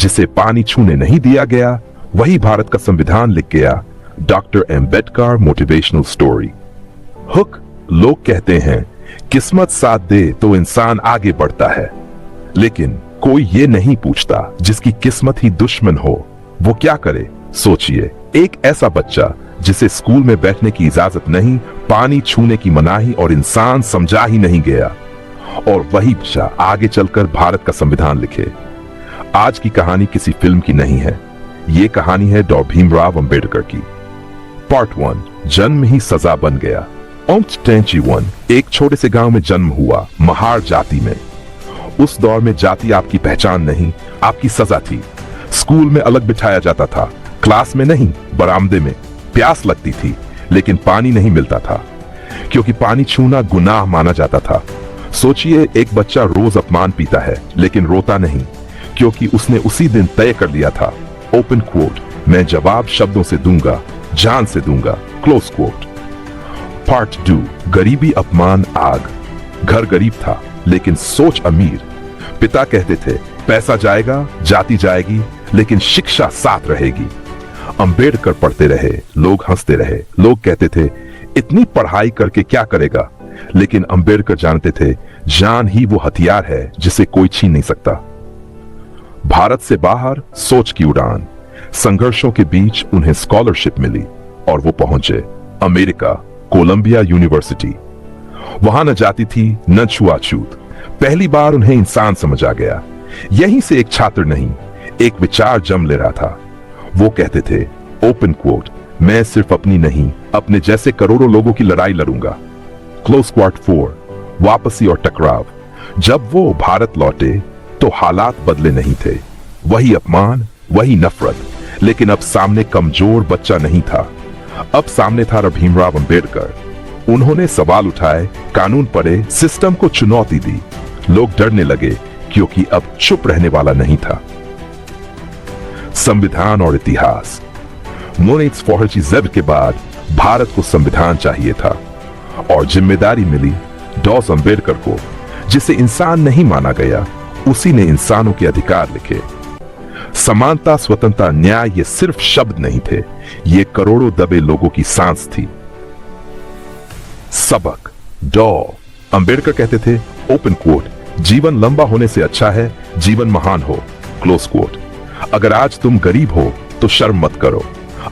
जिसे पानी छूने नहीं दिया गया वही भारत का संविधान लिख गया। Doctor Ambedkar motivational story. Hook. लोग कहते हैं किस्मत साथ दे तो इंसान आगे बढ़ता है, लेकिन कोई ये नहीं पूछता जिसकी किस्मत ही दुश्मन हो वो क्या करे। सोचिए, एक ऐसा बच्चा जिसे स्कूल में बैठने की इजाजत नहीं, पानी छूने की मनाही और इंसान समझा ही नहीं गया, और वही बच्चा आगे चलकर भारत का संविधान लिखे। आज की कहानी किसी फिल्म की नहीं है, ये कहानी है डॉ भीमराव अंबेडकर की। पार्ट 1, जन्म ही सजा बन गया। एक छोटे से गांव में जन्म हुआ, महार जाति में। उस दौर में जाति आपकी पहचान नहीं, आपकी सजा थी। स्कूल में अलग बिठाया जाता था, क्लास में नहीं, बरामदे में। प्यास लगती थी लेकिन पानी नहीं मिलता था, क्योंकि पानी छूना गुनाह माना जाता था। सोचिए, एक बच्चा रोज अपमान पीता है लेकिन रोता नहीं, क्योंकि उसने उसी दिन तय कर लिया था, ओपन कोट, मैं जवाब शब्दों से दूंगा, जान से दूंगा, क्लोज कोट। पार्ट 2, गरीबी अपमान आग। घर गरीब था लेकिन सोच अमीर। पिता कहते थे पैसा जाएगा, जाति जाएगी, लेकिन शिक्षा साथ रहेगी। अंबेडकर पढ़ते रहे, लोग हंसते रहे। लोग कहते थे इतनी पढ़ाई करके क्या करेगा, लेकिन अंबेडकर जानते थे जान ही वो हथियार है जिसे कोई छीन नहीं सकता। भारत से बाहर सोच की उड़ान। संघर्षों के बीच उन्हें स्कॉलरशिप मिली और वो पहुंचे अमेरिका, कोलंबिया यूनिवर्सिटी। वहां न जाति थी न छुआछूत। पहली बार उन्हें इंसान समझ आ गया। यहीं से एक छात्र नहीं, एक विचार जम ले रहा था। वो कहते थे, ओपन कोट, मैं सिर्फ अपनी नहीं, अपने जैसे करोड़ों लोगों की लड़ाई लड़ूंगा। क्लोज क्वार्ट 4, वापसी और टकराव। जब वो भारत लौटे तो हालात बदले नहीं थे। वही अपमान, वही नफरत, लेकिन अब सामने कमजोर बच्चा नहीं था। अब सामने था भीमराव अंबेडकर। उन्होंने सवाल उठाए, कानून पढ़े, सिस्टम को चुनौती दी। लोग डरने लगे क्योंकि अब चुप रहने वाला नहीं था। संविधान और इतिहास। मोनिट्स फॉरची जब्र के बाद भारत को संविधान चाहिए था, और जिम्मेदारी मिली डॉस अंबेडकर को। जिसे इंसान नहीं माना गया, उसी ने इंसानों के अधिकार लिखे। समानता, स्वतंत्रता, न्याय ये सिर्फ शब्द नहीं थे, ये करोड़ों दबे लोगों की सांस थी। सबक। डॉ अंबेडकर कहते थे, ओपन कोट, जीवन लंबा होने से अच्छा है जीवन महान हो, क्लोज कोट। अगर आज तुम गरीब हो तो शर्म मत करो,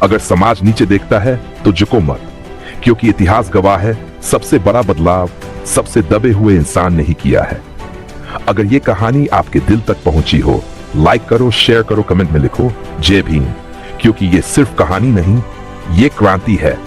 अगर समाज नीचे देखता है तो झुको मत, क्योंकि इतिहास गवाह है सबसे बड़ा बदलाव सबसे दबे हुए इंसान ने ही किया है। अगर ये कहानी आपके दिल तक पहुंची हो, लाइक करो, शेयर करो, कमेंट में लिखो जय भीम, क्योंकि ये सिर्फ कहानी नहीं, ये क्रांति है।